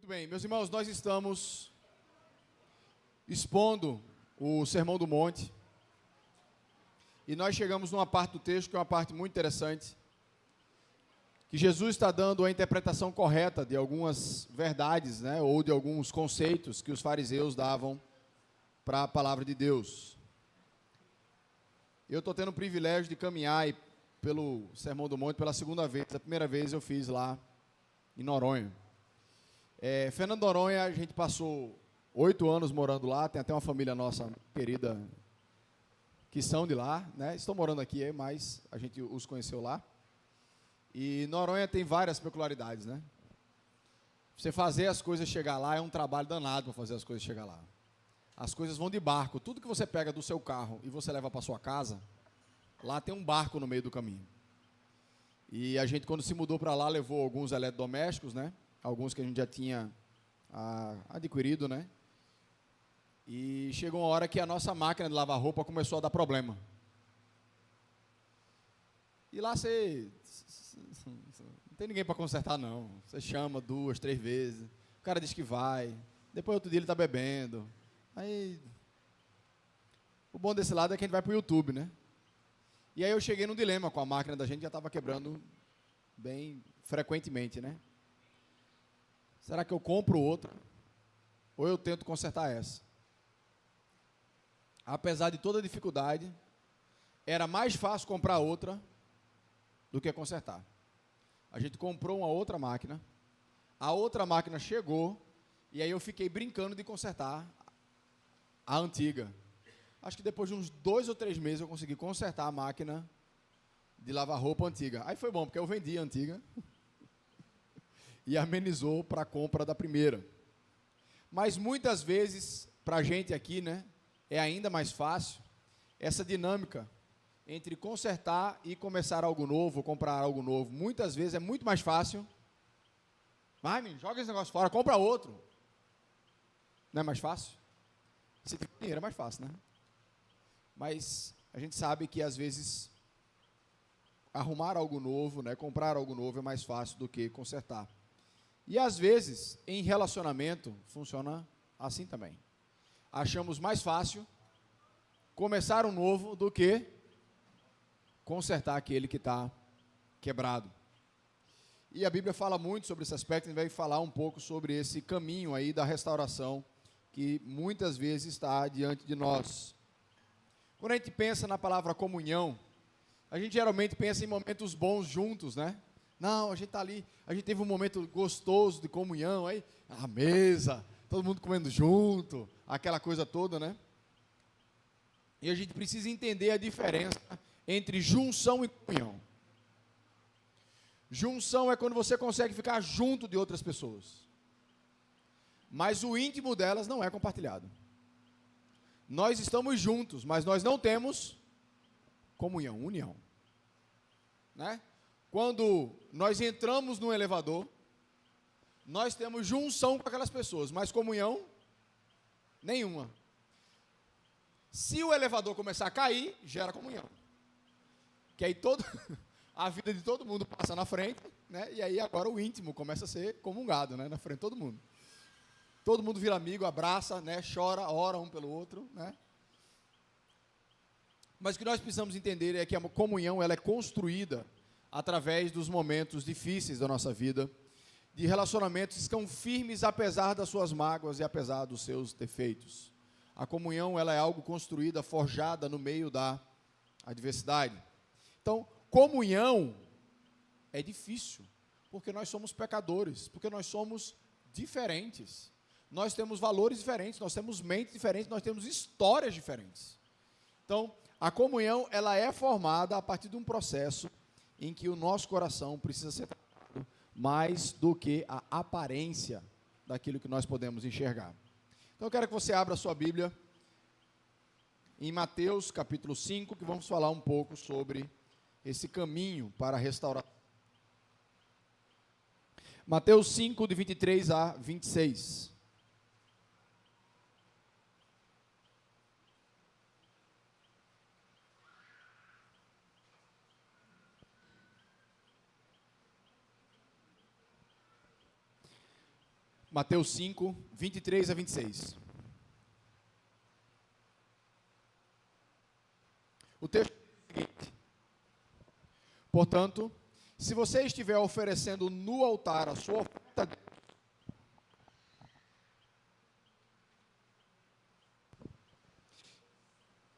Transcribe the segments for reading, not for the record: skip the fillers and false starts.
bem, meus irmãos, nós estamos expondo o Sermão do Monte e nós chegamos numa parte do texto que é uma parte muito interessante, que Jesus está dando a interpretação correta de algumas verdades, né, ou de alguns conceitos que os fariseus davam para a palavra de Deus. Eu estou tendo o privilégio de caminhar pelo Sermão do Monte pela segunda vez. A primeira vez eu fiz lá em Noronha. Fernando Noronha, a gente passou 8 anos morando lá, tem até uma família nossa querida que são de lá, né? Estão morando aqui, mas a gente os conheceu lá. E Noronha tem várias peculiaridades, né? Você fazer as coisas chegar lá é um trabalho danado para fazer as coisas chegar lá. As coisas vão de barco. Tudo que você pega do seu carro e você leva para sua casa, lá tem um barco no meio do caminho. E a gente, quando se mudou para lá, levou alguns eletrodomésticos, né? Alguns que a gente já tinha adquirido, né? E chegou uma hora que a nossa máquina de lavar roupa começou a dar problema. E lá não tem ninguém para consertar, não. Você chama 2, 3 vezes, o cara diz que vai, depois outro dia ele está bebendo. Aí, o bom desse lado é que a gente vai para o YouTube, né? E aí eu cheguei num dilema com a máquina da gente, já estava quebrando bem frequentemente, né? Será que eu compro outra? Ou eu tento consertar essa? Apesar de toda a dificuldade, era mais fácil comprar outra do que consertar. A gente comprou uma outra máquina, a outra máquina chegou, e aí eu fiquei brincando de consertar a antiga. Acho que depois de uns 2 ou 3 meses eu consegui consertar a máquina de lavar roupa antiga. Aí foi bom, porque eu vendi a antiga e amenizou para a compra da primeira. Mas muitas vezes, para a gente aqui, né, é ainda mais fácil essa dinâmica entre consertar e começar algo novo, comprar algo novo. Muitas vezes é muito mais fácil. Vai, menino, joga esse negócio fora, compra outro. Não é mais fácil? Se tem dinheiro é mais fácil, né? Mas a gente sabe que às vezes arrumar algo novo, né, comprar algo novo é mais fácil do que consertar. E às vezes, em relacionamento, funciona assim também. Achamos mais fácil começar um novo do que consertar aquele que está quebrado. E a Bíblia fala muito sobre esse aspecto, a gente vai falar um pouco sobre esse caminho aí da restauração que muitas vezes está diante de nós. Quando a gente pensa na palavra comunhão, a gente geralmente pensa em momentos bons juntos, né? Não, a gente está ali, a gente teve um momento gostoso de comunhão, aí a mesa, todo mundo comendo junto, aquela coisa toda, né? E a gente precisa entender a diferença entre junção e comunhão. Junção é quando você consegue ficar junto de outras pessoas, mas o íntimo delas não é compartilhado. Nós estamos juntos, mas nós não temos comunhão, união, né? Quando nós entramos no elevador, nós temos junção com aquelas pessoas, mas comunhão nenhuma. Se o elevador começar a cair, gera comunhão. Que aí a vida de todo mundo passa na frente, né? E aí agora o íntimo começa a ser comungado, né? Na frente de todo mundo. Todo mundo vira amigo, abraça, né? Chora, ora um pelo outro, né? Mas o que nós precisamos entender é que a comunhão ela é construída através dos momentos difíceis da nossa vida, de relacionamentos que estão firmes apesar das suas mágoas e apesar dos seus defeitos. A comunhão ela é algo construída, forjada no meio da adversidade. Então, comunhão é difícil, porque nós somos pecadores, porque nós somos diferentes. Nós temos valores diferentes, nós temos mentes diferentes, nós temos histórias diferentes. Então, a comunhão ela é formada a partir de um processo em que o nosso coração precisa ser tratado mais do que a aparência daquilo que nós podemos enxergar. Então eu quero que você abra a sua Bíblia em Mateus capítulo 5, que vamos falar um pouco sobre esse caminho para a restauração. Mateus 5, de 23 a 26. Mateus 5, 23 a 26. O texto é o seguinte: portanto, se você estiver oferecendo no altar a sua oferta,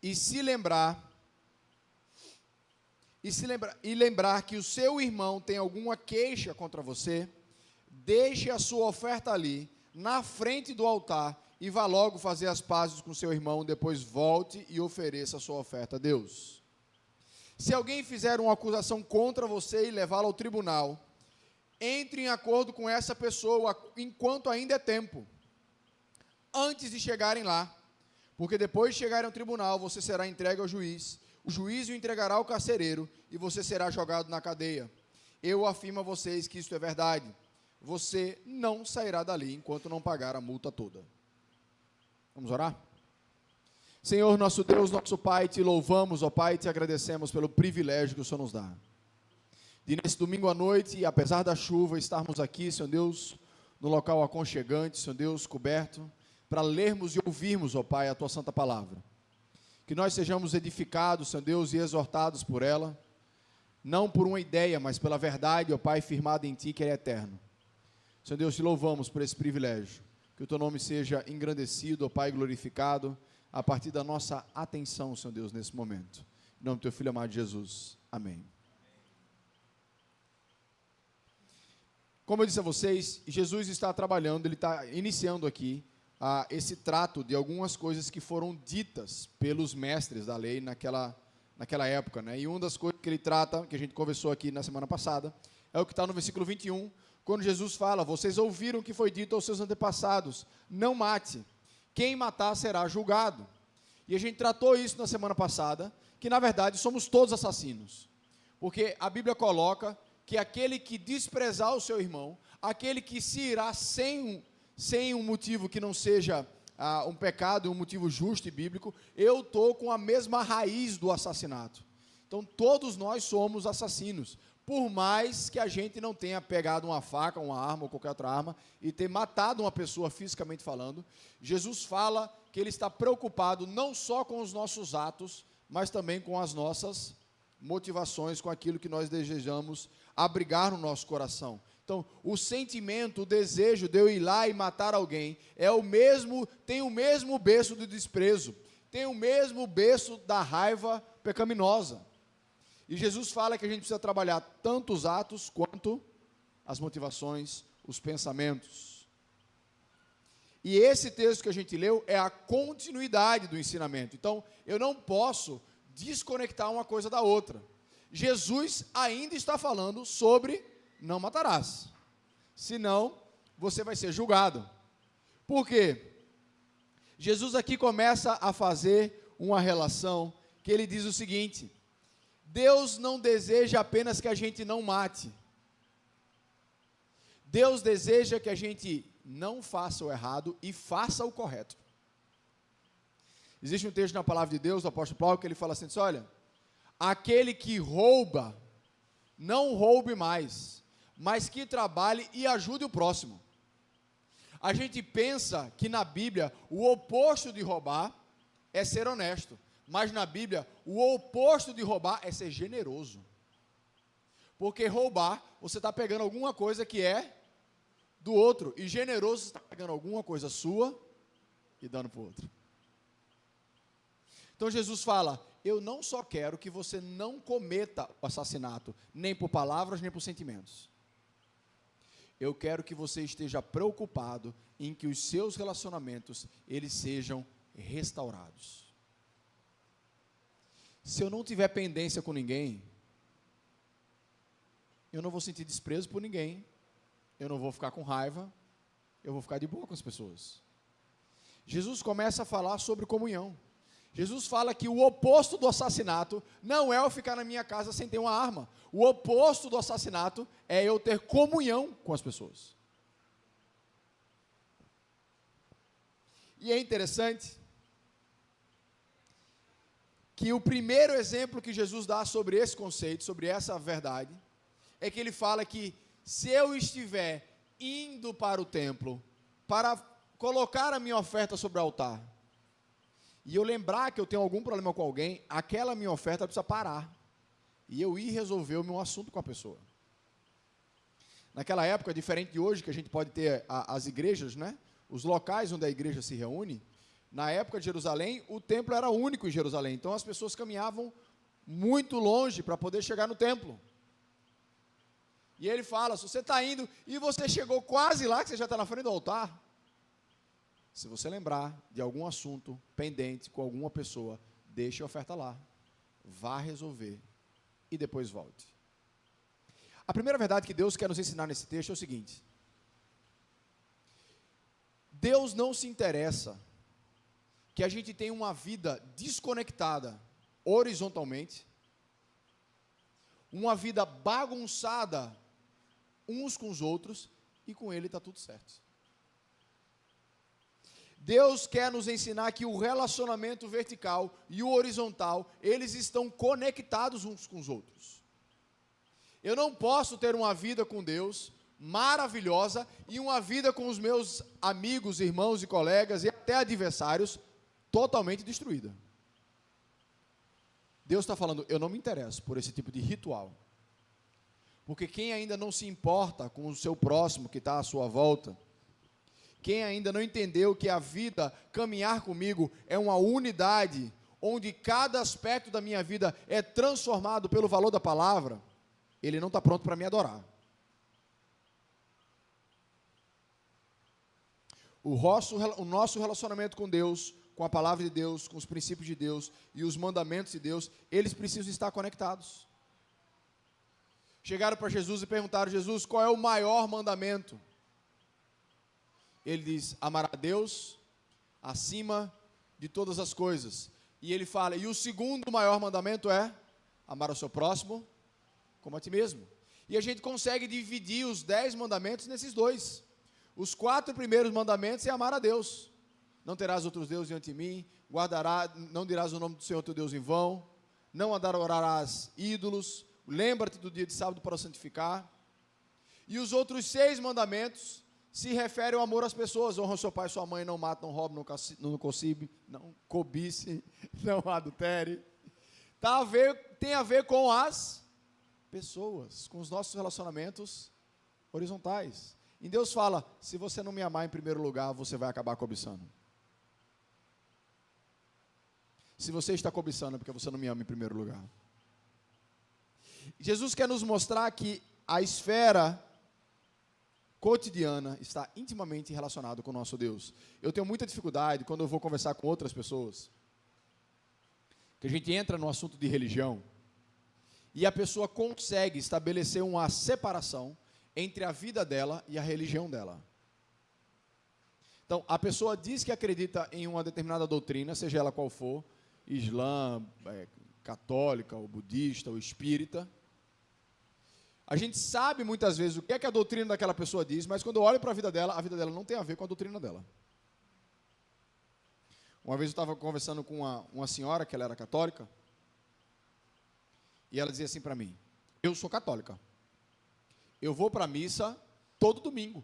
e lembrar que o seu irmão tem alguma queixa contra você, deixe a sua oferta ali, na frente do altar, e vá logo fazer as pazes com seu irmão, depois volte e ofereça a sua oferta a Deus. Se alguém fizer uma acusação contra você e levá-la ao tribunal, entre em acordo com essa pessoa enquanto ainda é tempo, antes de chegarem lá, porque depois de chegarem ao tribunal, você será entregue ao juiz, o juiz o entregará ao carcereiro, e você será jogado na cadeia. Eu afirmo a vocês que isso é verdade. Você não sairá dali enquanto não pagar a multa toda. Vamos orar? Senhor, nosso Deus, nosso Pai, te louvamos, ó Pai, e te agradecemos pelo privilégio que o Senhor nos dá. De nesse domingo à noite, apesar da chuva, estarmos aqui, Senhor Deus, no local aconchegante, Senhor Deus, coberto, para lermos e ouvirmos, ó Pai, a Tua Santa Palavra. Que nós sejamos edificados, Senhor Deus, e exortados por ela, não por uma ideia, mas pela verdade, ó Pai, firmada em Ti, que é eterno. Senhor Deus, te louvamos por esse privilégio. Que o Teu nome seja engrandecido, ó Pai, glorificado, a partir da nossa atenção, Senhor Deus, nesse momento. Em nome do Teu Filho amado Jesus. Amém. Como eu disse a vocês, Jesus está trabalhando, Ele está iniciando aqui esse trato de algumas coisas que foram ditas pelos mestres da lei naquela época, né? E uma das coisas que Ele trata, que a gente conversou aqui na semana passada, é o que está no versículo 21, quando Jesus fala: vocês ouviram o que foi dito aos seus antepassados, não mate, quem matar será julgado. E a gente tratou isso na semana passada, que na verdade somos todos assassinos, porque a Bíblia coloca que aquele que desprezar o seu irmão, aquele que se irá sem um motivo que não seja um pecado, um motivo justo e bíblico, eu estou com a mesma raiz do assassinato. Então todos nós somos assassinos, por mais que a gente não tenha pegado uma faca, uma arma ou qualquer outra arma e ter matado uma pessoa fisicamente falando. Jesus fala que Ele está preocupado não só com os nossos atos, mas também com as nossas motivações, com aquilo que nós desejamos abrigar no nosso coração. Então, o sentimento, o desejo de eu ir lá e matar alguém tem o mesmo berço do desprezo, tem o mesmo berço da raiva pecaminosa. E Jesus fala que a gente precisa trabalhar tanto os atos quanto as motivações, os pensamentos. E esse texto que a gente leu é a continuidade do ensinamento. Então, eu não posso desconectar uma coisa da outra. Jesus ainda está falando sobre não matarás, senão você vai ser julgado. Por quê? Jesus aqui começa a fazer uma relação que Ele diz o seguinte: Deus não deseja apenas que a gente não mate. Deus deseja que a gente não faça o errado e faça o correto. Existe um texto na palavra de Deus, do apóstolo Paulo, que ele fala assim: olha, aquele que rouba, não roube mais, mas que trabalhe e ajude o próximo. A gente pensa que na Bíblia o oposto de roubar é ser honesto. Mas na Bíblia, o oposto de roubar é ser generoso. Porque roubar, você está pegando alguma coisa que é do outro. E generoso, você está pegando alguma coisa sua e dando para o outro. Então Jesus fala: eu não só quero que você não cometa o assassinato, nem por palavras, nem por sentimentos. Eu quero que você esteja preocupado em que os seus relacionamentos, eles sejam restaurados. Se eu não tiver pendência com ninguém, eu não vou sentir desprezo por ninguém, eu não vou ficar com raiva, eu vou ficar de boa com as pessoas. Jesus começa a falar sobre comunhão. Jesus fala que o oposto do assassinato não é eu ficar na minha casa sem ter uma arma. O oposto do assassinato é eu ter comunhão com as pessoas. E é interessante que o primeiro exemplo que Jesus dá sobre esse conceito, sobre essa verdade, é que Ele fala que se eu estiver indo para o templo para colocar a minha oferta sobre o altar, e eu lembrar que eu tenho algum problema com alguém, aquela minha oferta precisa parar, e eu ir resolver o meu assunto com a pessoa. Naquela época, diferente de hoje, que a gente pode ter as igrejas, né? Os locais onde a igreja se reúne, na época de Jerusalém, o templo era único em Jerusalém, então as pessoas caminhavam muito longe para poder chegar no templo. E ele fala, se você está indo e você chegou quase lá, que você já está na frente do altar, se você lembrar de algum assunto pendente com alguma pessoa, deixe a oferta lá, vá resolver e depois volte. A primeira verdade que Deus quer nos ensinar nesse texto é o seguinte: Deus não se interessa que a gente tenha uma vida desconectada horizontalmente, uma vida bagunçada uns com os outros, e com Ele está tudo certo. Deus quer nos ensinar que o relacionamento vertical e o horizontal, eles estão conectados uns com os outros. Eu não posso ter uma vida com Deus maravilhosa e uma vida com os meus amigos, irmãos e colegas e até adversários totalmente destruída. Deus está falando, eu não me interesso por esse tipo de ritual. Porque quem ainda não se importa com o seu próximo que está à sua volta, quem ainda não entendeu que a vida, caminhar comigo, é uma unidade, onde cada aspecto da minha vida é transformado pelo valor da palavra, ele não está pronto para me adorar. O nosso relacionamento com Deus, com a palavra de Deus, com os princípios de Deus e os mandamentos de Deus, eles precisam estar conectados. Chegaram para Jesus e perguntaram, Jesus, qual é o maior mandamento? Ele diz, amar a Deus acima de todas as coisas. E ele fala, e o segundo maior mandamento é amar o seu próximo como a ti mesmo. E a gente consegue dividir os 10 mandamentos nesses dois. Os 4 primeiros mandamentos é amar a Deus. Não terás outros deuses diante de mim, não dirás o nome do Senhor teu Deus em vão, não adorarás ídolos, lembra-te do dia de sábado para o santificar. E os outros 6 mandamentos se referem ao amor às pessoas. Honra seu pai e sua mãe, não mate, não roube, não cobice, não adultere. Tem a ver com as pessoas, com os nossos relacionamentos horizontais. E Deus fala, se você não me amar em primeiro lugar, você vai acabar cobiçando. Se você está cobiçando, é porque você não me ama em primeiro lugar. Jesus quer nos mostrar que a esfera cotidiana está intimamente relacionada com o nosso Deus. Eu tenho muita dificuldade quando eu vou conversar com outras pessoas, que a gente entra no assunto de religião, e a pessoa consegue estabelecer uma separação entre a vida dela e a religião dela. Então, a pessoa diz que acredita em uma determinada doutrina, seja ela qual for, Islã, católica, ou budista, ou espírita. A gente sabe muitas vezes o que é que a doutrina daquela pessoa diz, mas quando eu olho para a vida dela não tem a ver com a doutrina dela. Uma vez eu estava conversando com uma senhora, que ela era católica, e ela dizia assim para mim, eu sou católica, eu vou para a missa todo domingo,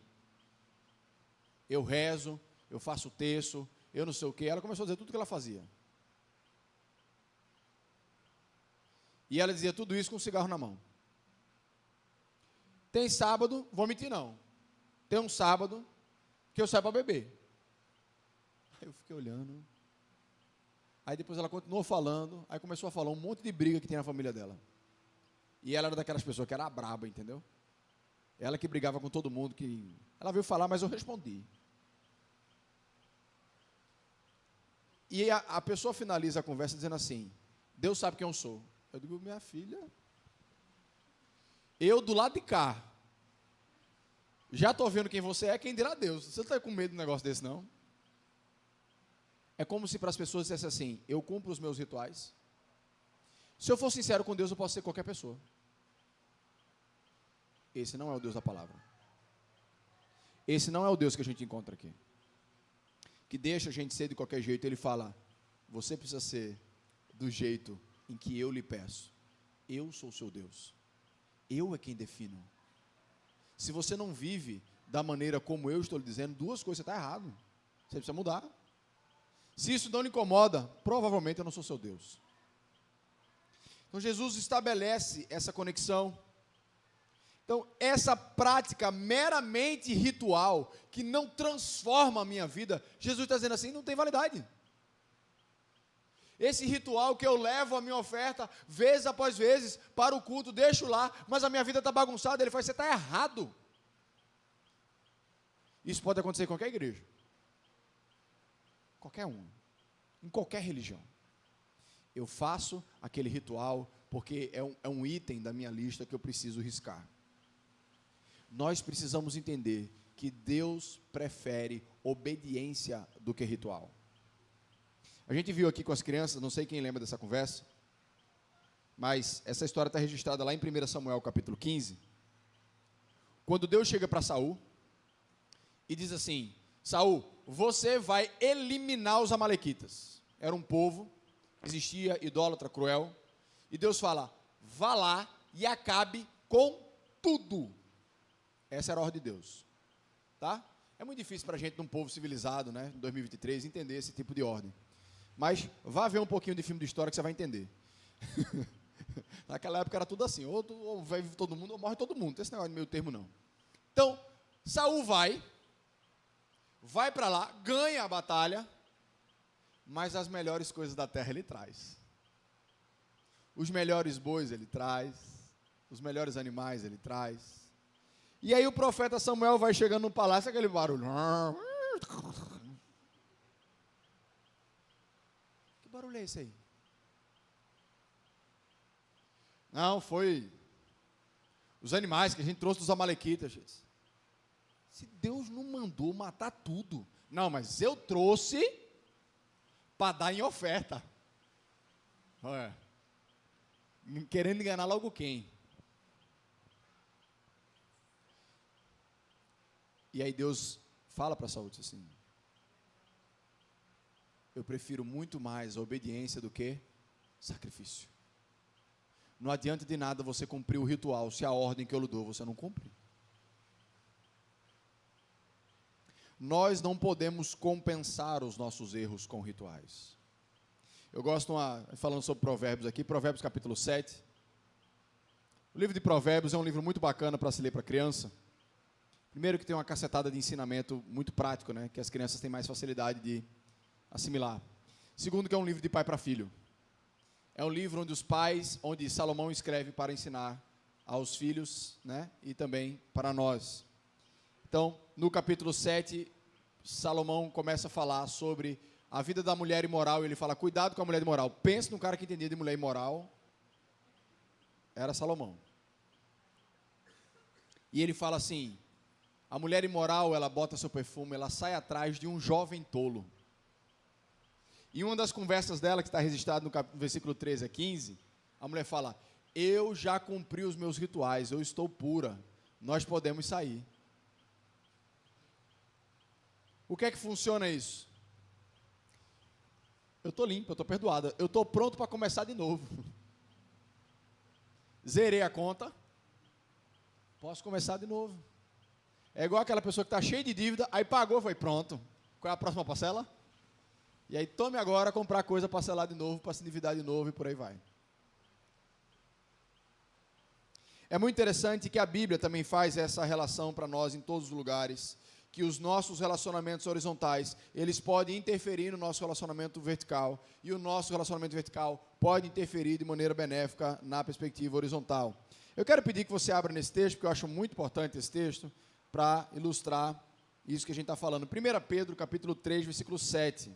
eu rezo, eu faço o terço, eu não sei o quê. Ela começou a dizer tudo o que ela fazia. E ela dizia tudo isso com um cigarro na mão. Tem sábado, vou mentir não, tem um sábado que eu saio para beber. Aí eu fiquei olhando, aí depois ela continuou falando, aí começou a falar um monte de briga que tem na família dela. E ela era daquelas pessoas que era braba, entendeu? Ela que brigava com todo mundo, que ela veio falar, mas eu respondi. E a pessoa finaliza a conversa dizendo assim, Deus sabe quem eu sou. Eu digo, minha filha, eu do lado de cá, já estou vendo quem você é, quem dirá Deus. Você não está com medo de um negócio desse, não? É como se para as pessoas dissesse assim, eu cumpro os meus rituais. Se eu for sincero com Deus, eu posso ser qualquer pessoa. Esse não é o Deus da palavra. Esse não é o Deus que a gente encontra aqui. Que deixa a gente ser de qualquer jeito. Ele fala, você precisa ser do jeito em que eu lhe peço. Eu sou o seu Deus. Eu é quem defino. Se você não vive da maneira como eu estou lhe dizendo, duas coisas, você está errado. Você precisa mudar. Se isso não lhe incomoda, provavelmente eu não sou seu Deus. Então Jesus estabelece essa conexão. Então, essa prática meramente ritual, que não transforma a minha vida, Jesus está dizendo assim, não tem validade. Esse ritual que eu levo a minha oferta, vez após vezes, para o culto, deixo lá, mas a minha vida está bagunçada, ele fala, você está errado. Isso pode acontecer em qualquer igreja. Qualquer uma. Em qualquer religião. Eu faço aquele ritual porque é um item da minha lista que eu preciso riscar. Nós precisamos entender que Deus prefere obediência do que ritual. A gente viu aqui com as crianças, não sei quem lembra dessa conversa, mas essa história está registrada lá em 1 Samuel capítulo 15, quando Deus chega para Saul e diz assim, Saul, você vai eliminar os amalequitas. Era um povo, existia idólatra cruel, e Deus fala, vá lá e acabe com tudo. Essa era a ordem de Deus, tá? É muito difícil para a gente, num povo civilizado, né, em 2023, entender esse tipo de ordem. Mas vá ver um pouquinho de filme de história que você vai entender. Naquela época era tudo assim, ou vive todo mundo, ou morre todo mundo, não tem esse negócio de meio termo não. Então, Saul vai para lá, ganha a batalha, mas as melhores coisas da terra ele traz. Os melhores bois ele traz, os melhores animais ele traz. E aí o profeta Samuel vai chegando no palácio, aquele barulho. Que barulho é esse aí? Não, foi os animais que a gente trouxe dos amalequitas, gente. Se Deus não mandou matar tudo. Não, mas eu trouxe para dar em oferta. Olha, querendo enganar logo quem? E aí Deus fala para Saul, diz assim, eu prefiro muito mais a obediência do que sacrifício. Não adianta de nada você cumprir o ritual, se a ordem que eu lhe dou você não cumpre. Nós não podemos compensar os nossos erros com rituais. Eu gosto, falando sobre provérbios aqui, Provérbios capítulo 7. O livro de Provérbios é um livro muito bacana para se ler para criança. Primeiro que tem uma cacetada de ensinamento muito prático, né, que as crianças têm mais facilidade de assimilar. Segundo que é um livro de pai para filho. É um livro onde Salomão escreve para ensinar aos filhos, né, e também para nós. Então, no capítulo 7, Salomão começa a falar sobre a vida da mulher imoral, e ele fala, cuidado com a mulher imoral. Pense no cara que entendia de mulher imoral, era Salomão. E ele fala assim, a mulher imoral, ela bota seu perfume, ela sai atrás de um jovem tolo. E uma das conversas dela, que está registrada no versículo 13 a 15, a mulher fala, eu já cumpri os meus rituais, eu estou pura, nós podemos sair. O que é que funciona isso? Eu estou limpa, eu estou perdoada, eu estou pronto para começar de novo. Zerei a conta, posso começar de novo. É igual aquela pessoa que está cheia de dívida, aí pagou, foi pronto. Qual é a próxima parcela? E aí tome agora comprar coisa, parcelar de novo, para se endividar de novo e por aí vai. É muito interessante que a Bíblia também faz essa relação para nós em todos os lugares, que os nossos relacionamentos horizontais, eles podem interferir no nosso relacionamento vertical, e o nosso relacionamento vertical pode interferir de maneira benéfica na perspectiva horizontal. Eu quero pedir que você abra nesse texto, porque eu acho muito importante esse texto, para ilustrar isso que a gente está falando. 1 Pedro, capítulo 3, versículo 7.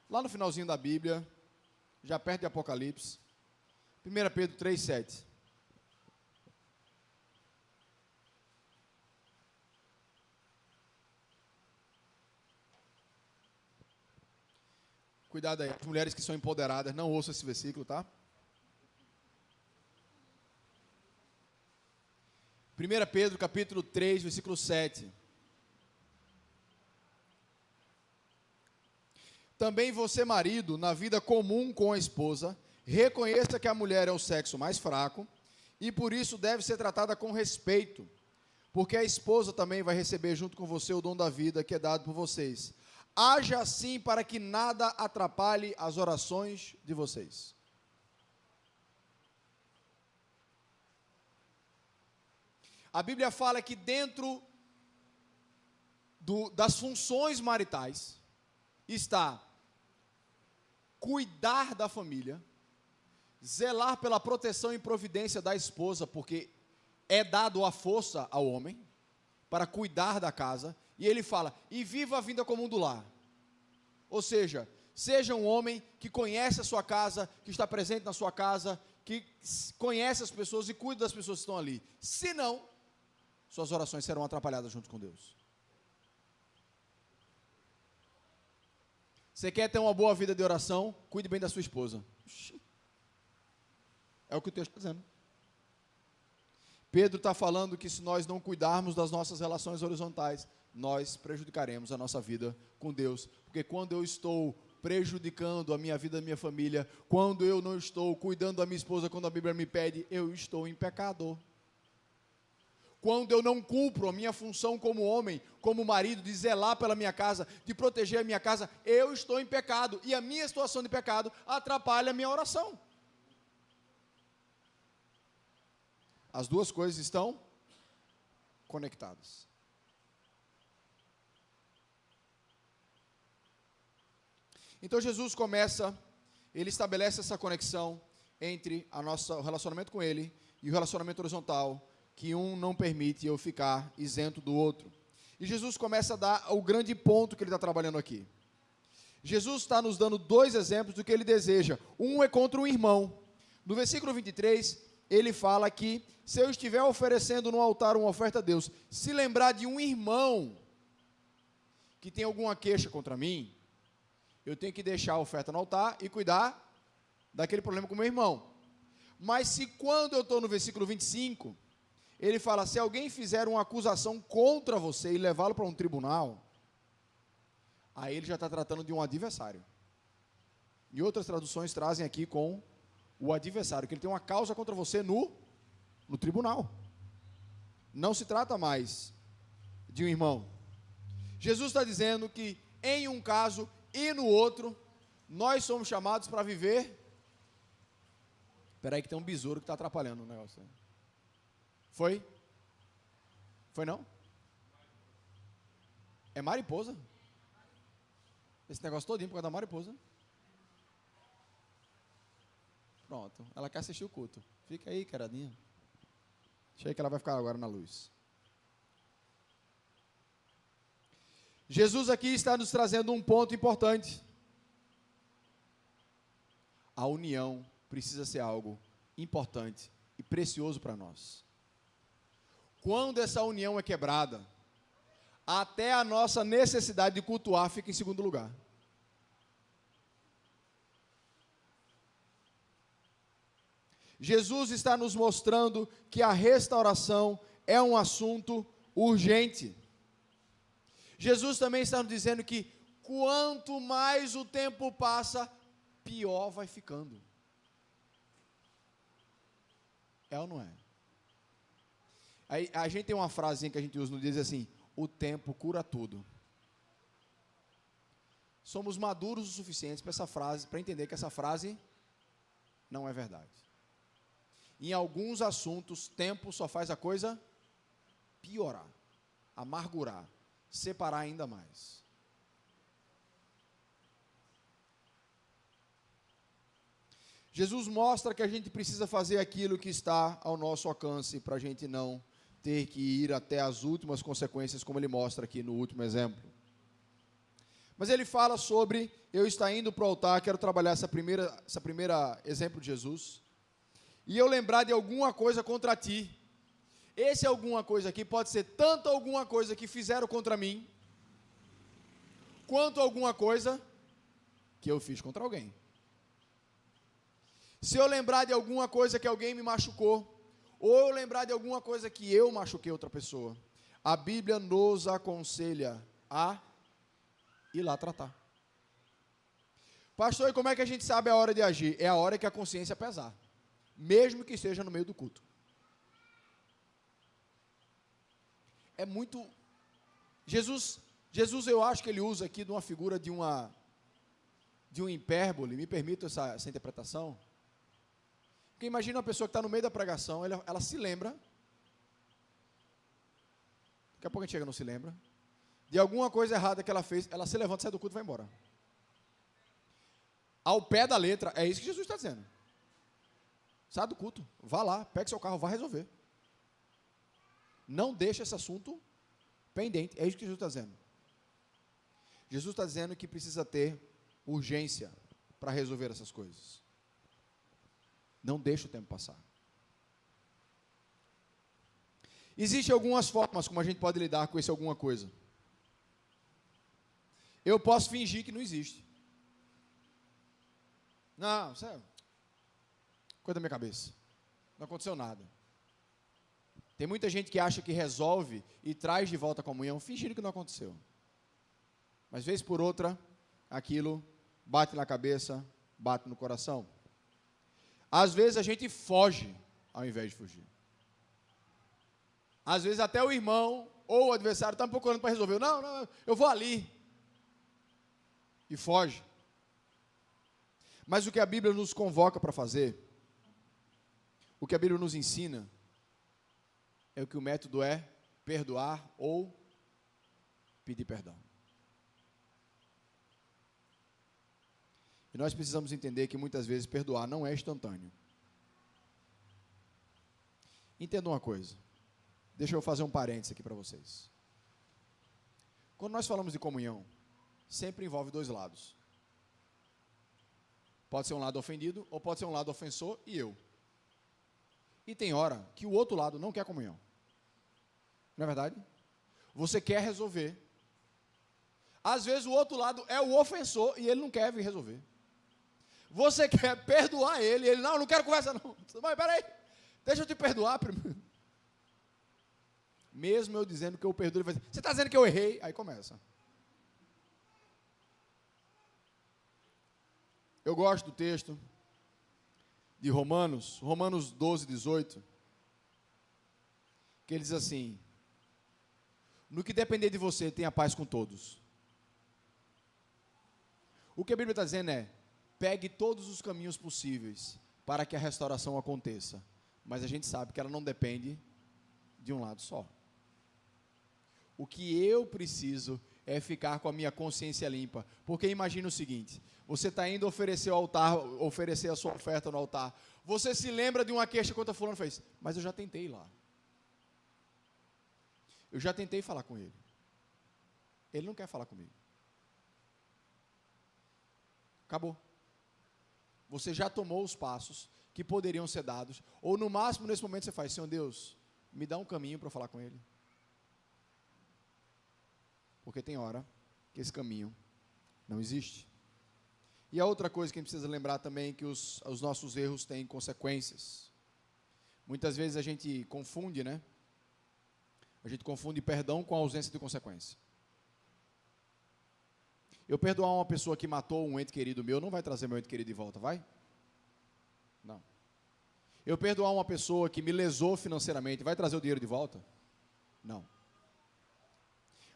Lá no finalzinho da Bíblia, já perto de Apocalipse. 1 Pedro 3, 7. Cuidado aí, as mulheres que são empoderadas, não ouçam esse versículo, tá? 1 Pedro, capítulo 3, versículo 7. Também você, marido, na vida comum com a esposa, reconheça que a mulher é o sexo mais fraco, e por isso deve ser tratada com respeito, porque a esposa também vai receber junto com você o dom da vida que é dado por vocês. Haja assim para que nada atrapalhe as orações de vocês. A Bíblia fala que dentro das funções maritais está cuidar da família, zelar pela proteção e providência da esposa, porque é dado a força ao homem para cuidar da casa, e ele fala, e viva a vida comum do lar. Ou seja um homem que conhece a sua casa, que está presente na sua casa, que conhece as pessoas e cuida das pessoas que estão ali. Senão, suas orações serão atrapalhadas junto com Deus. Você quer ter uma boa vida de oração? Cuide bem da sua esposa. É o que o texto está dizendo. Pedro está falando que se nós não cuidarmos das nossas relações horizontais, nós prejudicaremos a nossa vida com Deus. Porque quando eu estou prejudicando a minha vida, a minha família, quando eu não estou cuidando da minha esposa, quando a Bíblia me pede, eu estou em pecado. Quando eu não cumpro a minha função como homem, como marido, de zelar pela minha casa, de proteger a minha casa, eu estou em pecado. E a minha situação de pecado atrapalha a minha oração. As duas coisas estão conectadas. Então Jesus ele estabelece essa conexão entre o relacionamento com Ele e o relacionamento horizontal, que um não permite eu ficar isento do outro. E Jesus começa a dar o grande ponto que ele está trabalhando aqui. Jesus está nos dando dois exemplos do que ele deseja. Um é contra um irmão. No versículo 23, ele fala que se eu estiver oferecendo no altar uma oferta a Deus, se lembrar de um irmão que tem alguma queixa contra mim, eu tenho que deixar a oferta no altar e cuidar daquele problema com o meu irmão. Mas se quando eu estou no versículo 25, ele fala, se alguém fizer uma acusação contra você e levá-lo para um tribunal, aí ele já está tratando de um adversário. E outras traduções trazem aqui com o adversário, que ele tem uma causa contra você no tribunal. Não se trata mais de um irmão. Jesus está dizendo que em um caso e no outro, nós somos chamados para viver. Espera aí que tem um besouro que está atrapalhando o negócio. Foi? Foi não? É mariposa? Esse negócio todinho por causa da mariposa. Pronto, ela quer assistir o culto. Fica aí, caradinha. Deixa aí que ela vai ficar agora na luz. Jesus aqui está nos trazendo um ponto importante. A união precisa ser algo importante e precioso para nós. Quando essa união é quebrada, até a nossa necessidade de cultuar fica em segundo lugar. Jesus está nos mostrando que a restauração é um assunto urgente. Jesus também está nos dizendo que quanto mais o tempo passa, pior vai ficando. É ou não é? Aí, a gente tem uma frasinha que a gente usa no dia, diz assim, o tempo cura tudo. Somos maduros o suficiente para entender que essa frase não é verdade. Em alguns assuntos, tempo só faz a coisa piorar, amargurar, separar ainda mais. Jesus mostra que a gente precisa fazer aquilo que está ao nosso alcance para a gente não ter que ir até as últimas consequências, como ele mostra aqui no último exemplo. Mas ele fala sobre, eu estar indo para o altar, quero trabalhar essa primeira exemplo de Jesus, e eu lembrar de alguma coisa contra ti. Esse alguma coisa aqui pode ser tanto alguma coisa que fizeram contra mim, quanto alguma coisa que eu fiz contra alguém. Se eu lembrar de alguma coisa que alguém me machucou, ou eu lembrar de alguma coisa que eu machuquei outra pessoa, a Bíblia nos aconselha a ir lá tratar. Pastor, e como é que a gente sabe a hora de agir? É a hora que a consciência pesar, mesmo que seja no meio do culto. é muito... Jesus, eu acho que ele usa aqui de uma figura de um hipérbole, me permito essa interpretação. Porque imagina uma pessoa que está no meio da pregação, ela se lembra, daqui a pouco a gente chega, não se lembra, de alguma coisa errada que ela fez, ela se levanta, sai do culto e vai embora. Ao pé da letra, é isso que Jesus está dizendo. Sai do culto, vá lá, pegue seu carro, vá resolver. Não deixe esse assunto pendente, é isso que Jesus está dizendo. Jesus está dizendo que precisa ter urgência para resolver essas coisas. Não deixe o tempo passar. Existem algumas formas como a gente pode lidar com esse alguma coisa. Eu posso fingir que não existe. Não, isso é coisa da minha cabeça. Não aconteceu nada. Tem muita gente que acha que resolve e traz de volta a comunhão, fingindo que não aconteceu. Mas, vez por outra, aquilo bate na cabeça, bate no coração. Às vezes a gente foge, ao invés de fugir. Às vezes até o irmão ou o adversário está me procurando para resolver. Não, eu vou ali. E foge. Mas o que a Bíblia nos convoca para fazer, o que a Bíblia nos ensina, é que o método é perdoar ou pedir perdão. E nós precisamos entender que muitas vezes perdoar não é instantâneo. Entenda uma coisa. Deixa eu fazer um parênteses aqui para vocês. Quando nós falamos de comunhão, sempre envolve dois lados. Pode ser um lado ofendido, ou pode ser um lado ofensor e eu. E tem hora que o outro lado não quer comunhão. Não é verdade? Você quer resolver. Às vezes o outro lado é o ofensor e ele não quer vir resolver. Você quer perdoar ele, e ele, não quero conversa não. Mas peraí, deixa eu te perdoar primeiro. Mesmo eu dizendo que eu perdoo, ele vai dizer, você está dizendo que eu errei? Aí começa. Eu gosto do texto de Romanos 12, 18, que ele diz assim, no que depender de você, tenha paz com todos. O que a Bíblia está dizendo é, pegue todos os caminhos possíveis para que a restauração aconteça, mas a gente sabe que ela não depende de um lado só. O que eu preciso é ficar com a minha consciência limpa, porque imagina o seguinte, você está indo oferecer ao altar, oferecer a sua oferta no altar, você se lembra de uma queixa contra fulano fez, mas eu já tentei lá, eu já tentei falar com ele não quer falar comigo, acabou, você já tomou os passos que poderiam ser dados, ou no máximo nesse momento você faz, Senhor Deus, me dá um caminho para falar com ele, porque tem hora que esse caminho não existe. E a outra coisa que a gente precisa lembrar também é que os nossos erros têm consequências. Muitas vezes a gente confunde, né? A gente confunde perdão com a ausência de consequência. Eu perdoar uma pessoa que matou um ente querido meu, não vai trazer meu ente querido de volta, vai? Não. Eu perdoar uma pessoa que me lesou financeiramente, vai trazer o dinheiro de volta? Não.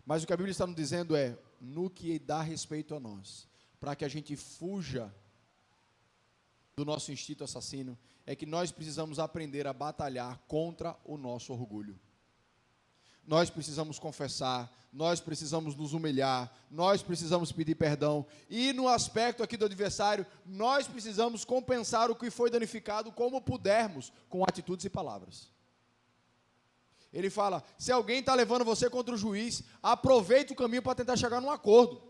Mas o que a Bíblia está nos dizendo é, no que dá respeito a nós, para que a gente fuja do nosso instinto assassino, é que nós precisamos aprender a batalhar contra o nosso orgulho. Nós precisamos confessar, nós precisamos nos humilhar, nós precisamos pedir perdão, e no aspecto aqui do adversário, nós precisamos compensar o que foi danificado como pudermos, com atitudes e palavras. Ele fala, se alguém está levando você contra o juiz, aproveite o caminho para tentar chegar num acordo.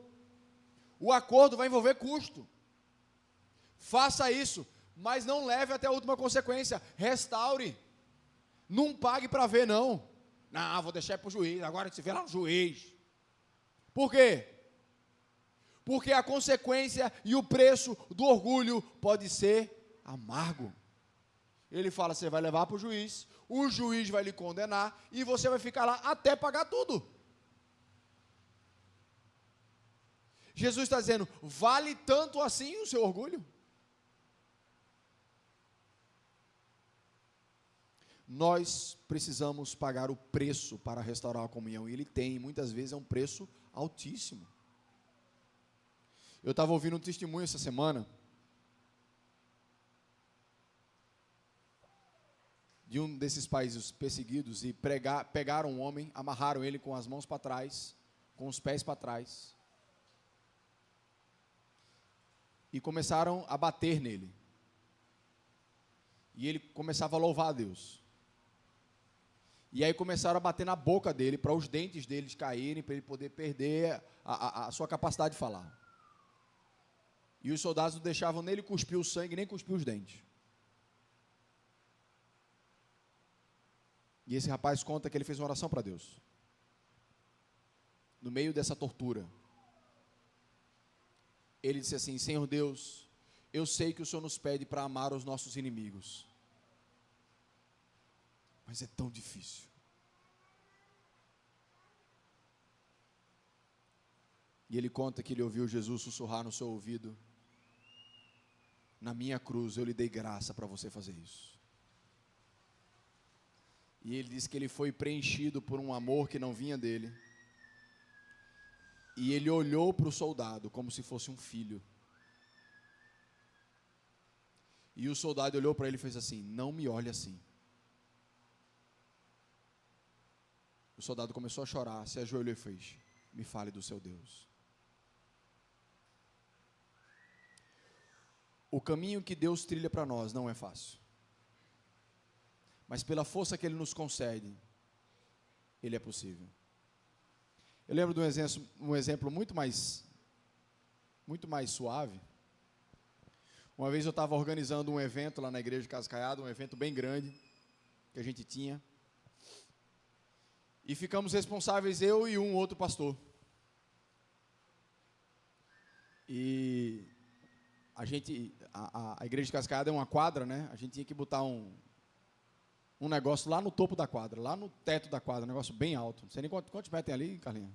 O acordo vai envolver custo. Faça isso, mas não leve até a última consequência. Restaure. Não pague para ver, não. Não, vou deixar para o juiz, agora se vê lá no juiz. Por quê? Porque a consequência e o preço do orgulho pode ser amargo. Ele fala, você vai levar para o juiz vai lhe condenar e você vai ficar lá até pagar tudo. Jesus está dizendo, vale tanto assim o seu orgulho? Nós precisamos pagar o preço para restaurar a comunhão, e ele tem, muitas vezes é um preço altíssimo. Eu estava ouvindo um testemunho essa semana, de um desses países perseguidos, e pegaram um homem, amarraram ele com as mãos para trás, com os pés para trás, e começaram a bater nele. E ele começava a louvar a Deus. E aí começaram a bater na boca dele, para os dentes dele caírem, para ele poder perder a sua capacidade de falar. E os soldados não deixavam nem ele cuspir o sangue, nem cuspir os dentes. E esse rapaz conta que ele fez uma oração para Deus, no meio dessa tortura. Ele disse assim: Senhor Deus, eu sei que o Senhor nos pede para amar os nossos inimigos, mas é tão difícil. E ele conta que ele ouviu Jesus sussurrar no seu ouvido: na minha cruz eu lhe dei graça para você fazer isso. E ele disse que ele foi preenchido por um amor que não vinha dele. E ele olhou para o soldado como se fosse um filho. E o soldado olhou para ele e fez assim: não me olhe assim. O soldado começou a chorar, se ajoelhou e fez: me fale do seu Deus. O caminho que Deus trilha para nós não é fácil, mas pela força que Ele nos concede, Ele é possível. Eu lembro de um exemplo muito mais suave. Uma vez eu estava organizando um evento lá na igreja de Cascaiada, um evento bem grande, que a gente tinha, e ficamos responsáveis, eu e um outro pastor. E a igreja de Cascaiada é uma quadra, né? A gente tinha que botar um negócio lá no topo da quadra, lá no teto da quadra, um negócio bem alto. Não sei nem quantos metros tem ali, Carlinha?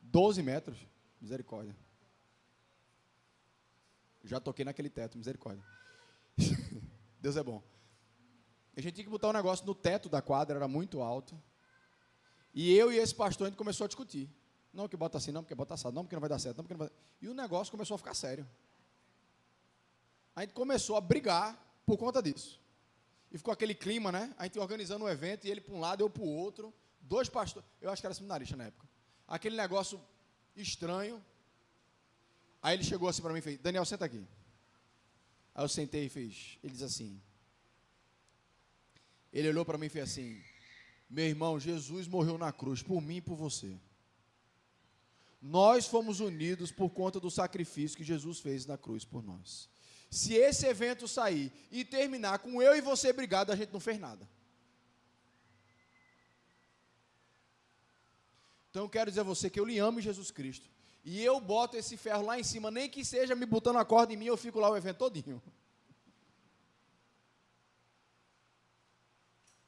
12 metros, misericórdia. Já toquei naquele teto, misericórdia. Deus é bom. A gente tinha que botar um negócio no teto da quadra, era muito alto. E eu e esse pastor, a gente começou a discutir. Não, que bota assim, não, porque bota assado, não, porque não vai dar certo, não, porque não vai... E o negócio começou a ficar sério. A gente começou a brigar por conta disso. E ficou aquele clima, né? A gente organizando um evento, e ele para um lado, eu para o outro. Dois pastores, eu acho que era seminarista na época. Aquele negócio estranho. Aí ele chegou assim para mim e fez: Daniel, senta aqui. Aí eu sentei e fez. Ele diz assim. Ele olhou para mim e fez assim: meu irmão, Jesus morreu na cruz por mim e por você. Nós fomos unidos por conta do sacrifício que Jesus fez na cruz por nós. Se esse evento sair e terminar com eu e você brigado, a gente não fez nada. Então eu quero dizer a você que eu lhe amo em Jesus Cristo. E eu boto esse ferro lá em cima, nem que seja me botando a corda em mim, eu fico lá o evento todinho.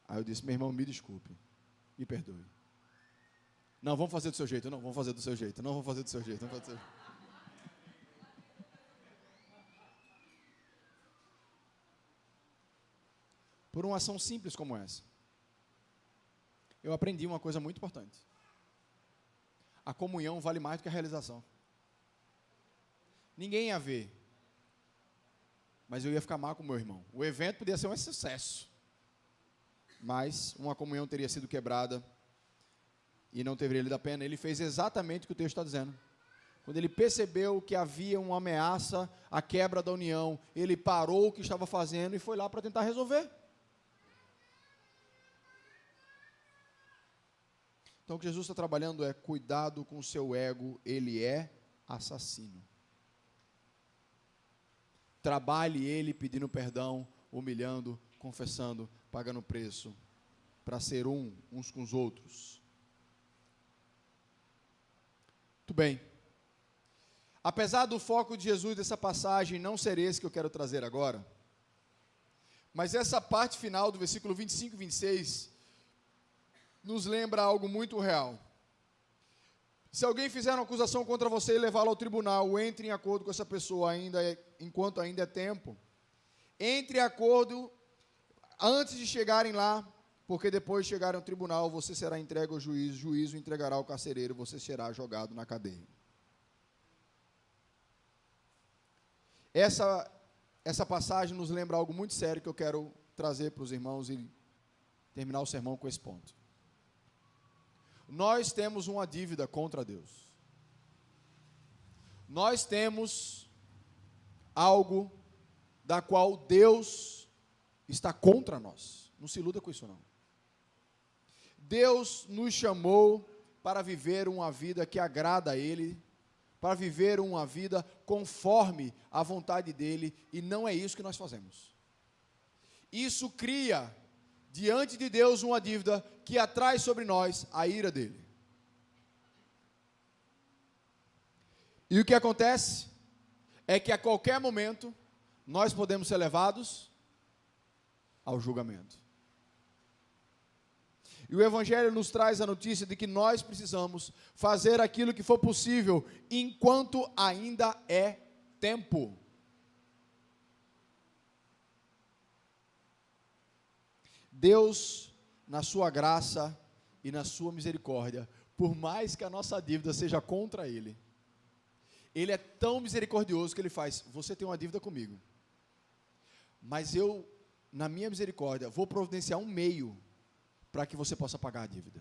Aí eu disse: meu irmão, me desculpe, me perdoe. Não, vamos fazer do seu jeito, não, vamos fazer do seu jeito, não, vamos fazer do seu jeito, vamos fazer do seu jeito. Por uma ação simples como essa, eu aprendi uma coisa muito importante. A comunhão vale mais do que a realização. Ninguém ia ver, mas eu ia ficar mal com o meu irmão. O evento podia ser um sucesso, mas uma comunhão teria sido quebrada e não teria valido a pena. Ele fez exatamente o que o texto está dizendo. Quando ele percebeu que havia uma ameaça à quebra da união, ele parou o que estava fazendo e foi lá para tentar resolver. Então o que Jesus está trabalhando é: cuidado com o seu ego, ele é assassino. Trabalhe ele pedindo perdão, humilhando, confessando, pagando preço, para ser uns com os outros. Muito bem. Apesar do foco de Jesus dessa passagem não ser esse que eu quero trazer agora, mas essa parte final do versículo 25 e 26 nos lembra algo muito real. Se alguém fizer uma acusação contra você e levá-la ao tribunal, entre em acordo com essa pessoa enquanto ainda é tempo. Entre em acordo, antes de chegarem lá, porque depois de chegarem ao tribunal, você será entregue ao juiz, o juiz o entregará ao carcereiro, você será jogado na cadeia. Essa passagem nos lembra algo muito sério que eu quero trazer para os irmãos e terminar o sermão com esse ponto. Nós temos uma dívida contra Deus. Nós temos algo da qual Deus está contra nós. Não se iluda com isso, não. Deus nos chamou para viver uma vida que agrada a Ele, para viver uma vida conforme a vontade dEle, e não é isso que nós fazemos. Isso cria diante de Deus uma dívida que atrai sobre nós a ira dEle. E o que acontece é que a qualquer momento nós podemos ser levados ao julgamento. E o Evangelho nos traz a notícia de que nós precisamos fazer aquilo que for possível enquanto ainda é tempo. Deus, na sua graça e na sua misericórdia, por mais que a nossa dívida seja contra Ele, Ele é tão misericordioso que Ele faz: você tem uma dívida comigo, mas eu, na minha misericórdia, vou providenciar um meio para que você possa pagar a dívida.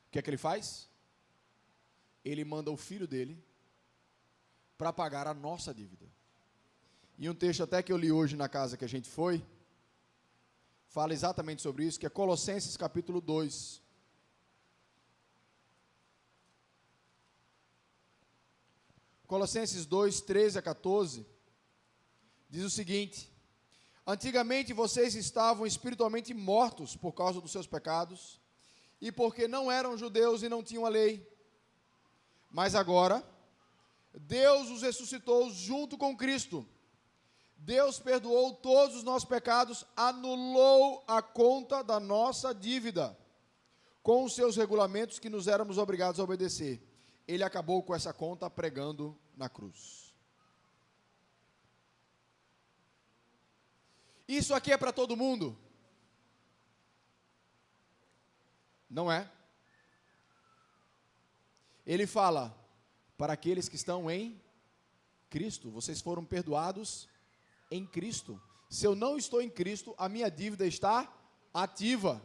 O que é que Ele faz? Ele manda o Filho dEle para pagar a nossa dívida. E um texto até que eu li hoje na casa que a gente foi, fala exatamente sobre isso, que é Colossenses capítulo 2. Colossenses 2, 13 a 14, diz o seguinte: antigamente vocês estavam espiritualmente mortos por causa dos seus pecados, e porque não eram judeus e não tinham a lei. Mas agora, Deus os ressuscitou junto com Cristo. Deus perdoou todos os nossos pecados, anulou a conta da nossa dívida, com os seus regulamentos que nos éramos obrigados a obedecer. Ele acabou com essa conta pregando na cruz. Isso aqui é para todo mundo? Não é. Ele fala, para aqueles que estão em Cristo, vocês foram perdoados em Cristo. Se eu não estou em Cristo, a minha dívida está ativa.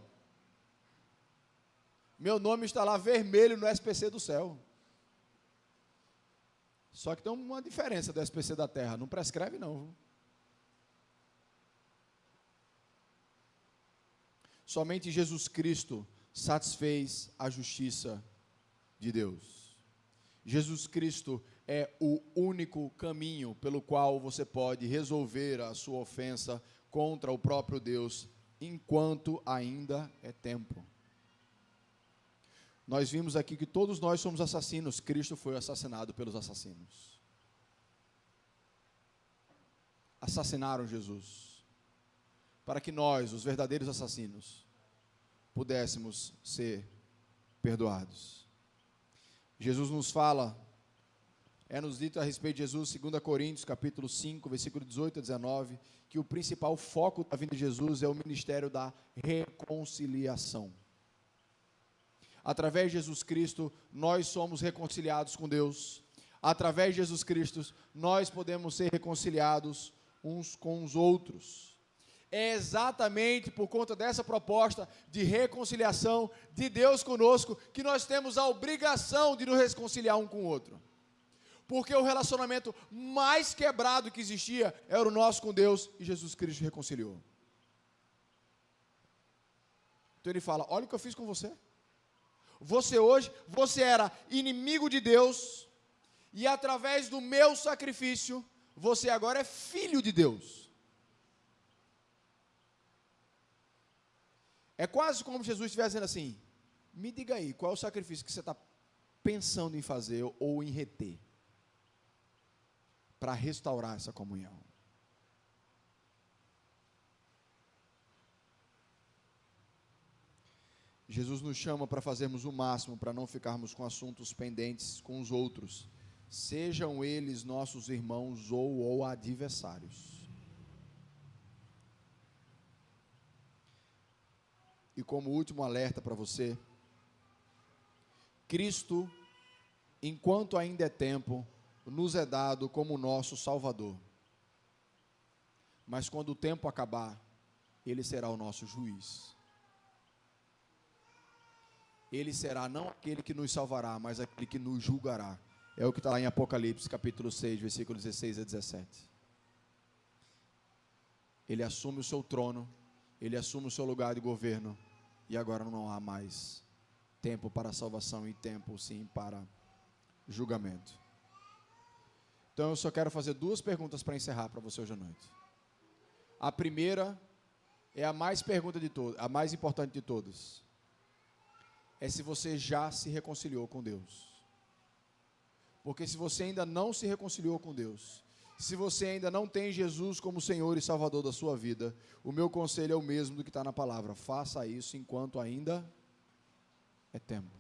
Meu nome está lá vermelho no SPC do céu. Só que tem uma diferença do SPC da terra, não prescreve não. Somente Jesus Cristo satisfez a justiça de Deus. Jesus Cristo é o único caminho pelo qual você pode resolver a sua ofensa contra o próprio Deus, enquanto ainda é tempo. Nós vimos aqui que todos nós somos assassinos. Cristo foi assassinado pelos assassinos. Assassinaram Jesus, para que nós, os verdadeiros assassinos, pudéssemos ser perdoados. Jesus nos fala, nos dito a respeito de Jesus, 2 Coríntios, capítulo 5, versículo 18 a 19, que o principal foco da vida de Jesus é o ministério da reconciliação. Através de Jesus Cristo, nós somos reconciliados com Deus. Através de Jesus Cristo, nós podemos ser reconciliados uns com os outros. É exatamente por conta dessa proposta de reconciliação de Deus conosco que nós temos a obrigação de nos reconciliar um com o outro. Porque o relacionamento mais quebrado que existia era o nosso com Deus, e Jesus Cristo reconciliou. Então ele fala: olha o que eu fiz com você. Você era inimigo de Deus, e através do meu sacrifício, você agora é filho de Deus. É quase como Jesus estivesse dizendo assim: me diga aí, qual é o sacrifício que você está pensando em fazer ou em reter, para restaurar essa comunhão? Jesus nos chama para fazermos o máximo para não ficarmos com assuntos pendentes com os outros, sejam eles nossos irmãos ou adversários. e como último alerta para você, Cristo, enquanto ainda é tempo, nos é dado como nosso Salvador. Mas quando o tempo acabar, Ele será o nosso juiz. Ele será não aquele que nos salvará, mas aquele que nos julgará. É o que está lá em Apocalipse, capítulo 6, versículos 16 a 17. Ele assume o seu trono, Ele assume o seu lugar de governo, e agora não há mais tempo para salvação e tempo, sim, para julgamento. Então eu só quero fazer duas perguntas para encerrar para você hoje à noite. A primeira é a mais importante de todas. É se você já se reconciliou com Deus. Porque se você ainda não se reconciliou com Deus, se você ainda não tem Jesus como Senhor e Salvador da sua vida, o meu conselho é o mesmo do que está na palavra: faça isso enquanto ainda é tempo.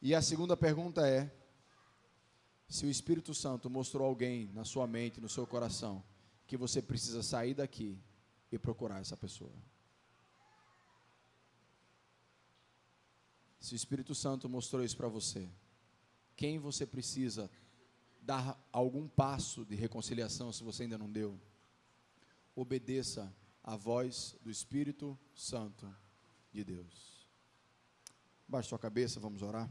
E a segunda pergunta é: se o Espírito Santo mostrou alguém na sua mente, no seu coração, que você precisa sair daqui e procurar essa pessoa. Se o Espírito Santo mostrou isso para você, quem você precisa dar algum passo de reconciliação, se você ainda não deu, obedeça à voz do Espírito Santo de Deus. Baixe sua cabeça, vamos orar.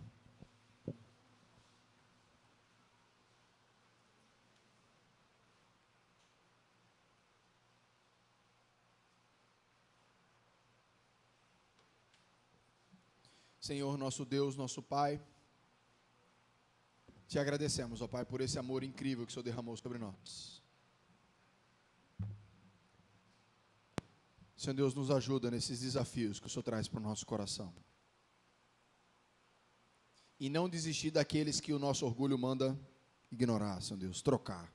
Senhor, nosso Deus, nosso Pai, te agradecemos, ó Pai, por esse amor incrível que o Senhor derramou sobre nós. Senhor Deus, nos ajuda nesses desafios que o Senhor traz para o nosso coração. E não desistir daqueles que o nosso orgulho manda ignorar, Senhor Deus, trocar.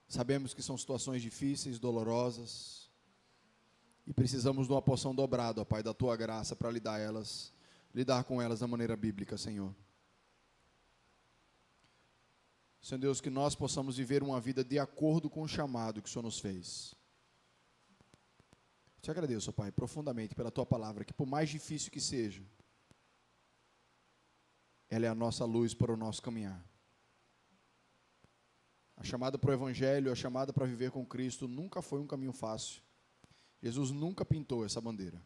Sabemos que são situações difíceis, dolorosas, e precisamos de uma porção dobrada, ó Pai, da Tua graça para lidar com elas da maneira bíblica, Senhor. Senhor Deus, que nós possamos viver uma vida de acordo com o chamado que o Senhor nos fez. Te agradeço, ó Pai, profundamente pela Tua palavra, que por mais difícil que seja, ela é a nossa luz para o nosso caminhar. A chamada para o Evangelho, a chamada para viver com Cristo nunca foi um caminho fácil. Jesus nunca pintou essa bandeira.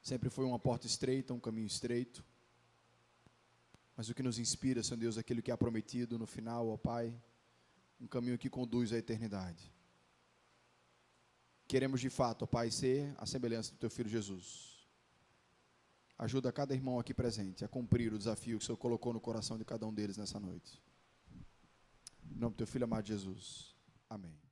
Sempre foi uma porta estreita, um caminho estreito. Mas o que nos inspira, Senhor Deus, é aquilo que é prometido no final, ó Pai, um caminho que conduz à eternidade. Queremos de fato, ó Pai, ser a semelhança do Teu Filho Jesus. Ajuda cada irmão aqui presente a cumprir o desafio que o Senhor colocou no coração de cada um deles nessa noite. Em nome do Teu Filho amado Jesus. Amém.